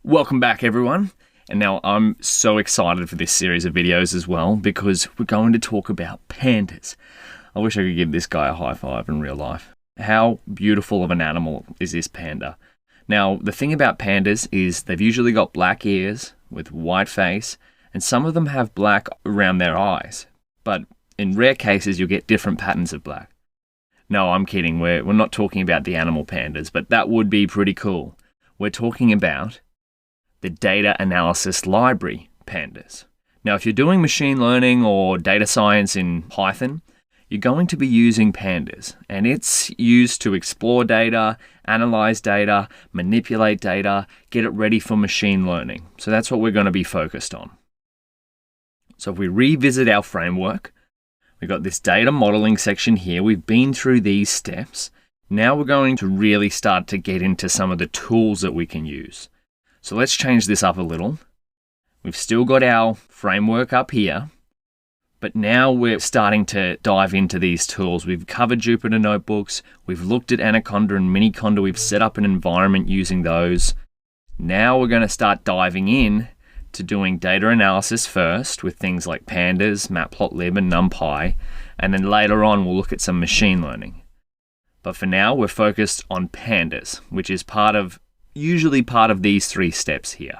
Welcome back, everyone. And now I'm so excited for this series of videos as well because we're going to talk about pandas. I wish I could give this guy a high five in real life. How beautiful of an animal is this panda? Now, the thing about pandas is they've usually got black ears with white face, and some of them have black around their eyes. But in rare cases, you'll get different patterns of black. No, I'm kidding. We're not talking about the animal pandas, but that would be pretty cool. We're talking about the data analysis library pandas. Now, if you're doing machine learning or data science in Python, you're going to be using pandas, and it's used to explore data, analyze data, manipulate data, get it ready for machine learning. So that's what we're going to be focused on. So if we revisit our framework, we've got this data modeling section here. We've been through these steps. Now we're going to really start to get into some of the tools that we can use. So let's change this up a little. We've still got our framework up here, but now we're starting to dive into these tools. We've covered Jupyter Notebooks. We've looked at Anaconda and Miniconda. We've set up an environment using those. Now we're going to start diving in to doing data analysis first with things like Pandas, Matplotlib, and NumPy. And then later on, we'll look at some machine learning. But for now, we're focused on Pandas, which is usually part of these three steps here,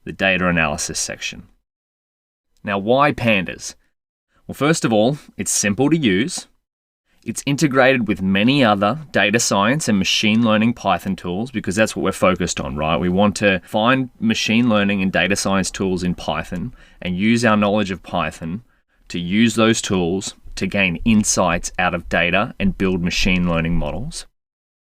the data analysis section. Now, why Pandas? Well, first of all, it's simple to use. It's integrated with many other data science and machine learning Python tools because that's what we're focused on, right? We want to find machine learning and data science tools in Python and use our knowledge of Python to use those tools to gain insights out of data and build machine learning models.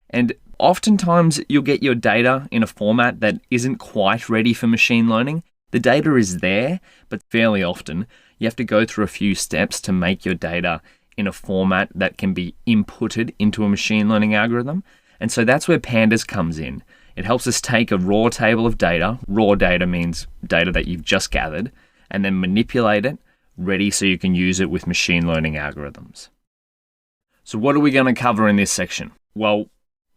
And oftentimes you'll get your data in a format that isn't quite ready for machine learning. The data is there, but fairly often you have to go through a few steps to make your data in a format that can be inputted into a machine learning algorithm. And so that's where Pandas comes in. It helps us take a raw table of data. Raw data means data that you've just gathered, and then manipulate it, ready so you can use it with machine learning algorithms. So what are we going to cover in this section? Well,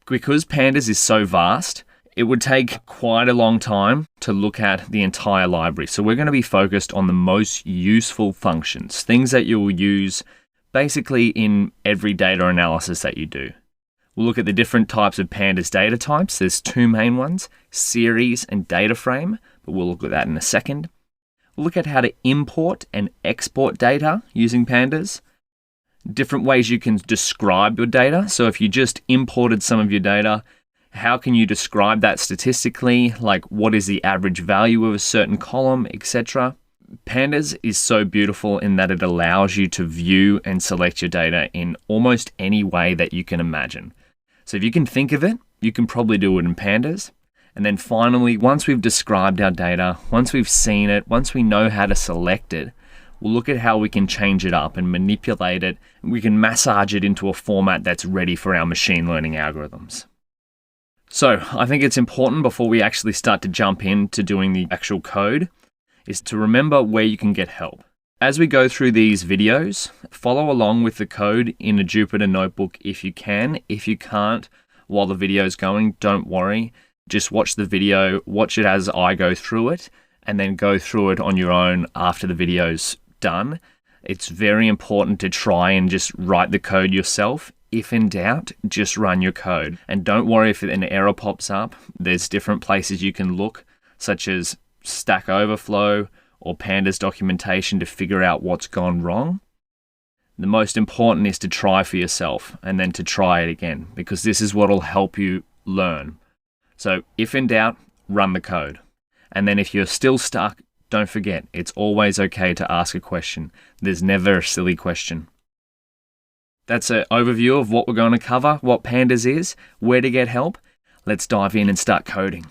because Pandas is so vast, it would take quite a long time to look at the entire library. So we're going to be focused on the most useful functions, things that you'll use basically in every data analysis that you do. We'll look at the different types of Pandas data types. There's two main ones, series and data frame, but we'll look at that in a second. We'll look at how to import and export data using Pandas. Different ways you can describe your data. So if you just imported some of your data, how can you describe that statistically? Like what is the average value of a certain column, etc. Pandas is so beautiful in that it allows you to view and select your data in almost any way that you can imagine. So if you can think of it, you can probably do it in Pandas. And then finally, once we've described our data, once we've seen it, once we know how to select it, we'll look at how we can change it up and manipulate it. We can massage it into a format that's ready for our machine learning algorithms. So I think it's important before we actually start to jump into doing the actual code is to remember where you can get help. As we go through these videos, follow along with the code in a Jupyter Notebook if you can. If you can't, while the video is going, don't worry. Just watch the video, watch it as I go through it, and then go through it on your own after the video's done. It's very important to try and just write the code yourself. If in doubt, just run your code. And don't worry if an error pops up. There's different places you can look, such as Stack Overflow or Pandas documentation to figure out what's gone wrong. The most important is to try for yourself and then to try it again, because this is what will help you learn. So if in doubt, run the code. And then if you're still stuck, don't forget, it's always okay to ask a question. There's never a silly question. That's an overview of what we're going to cover, what Pandas is, where to get help. Let's dive in and start coding.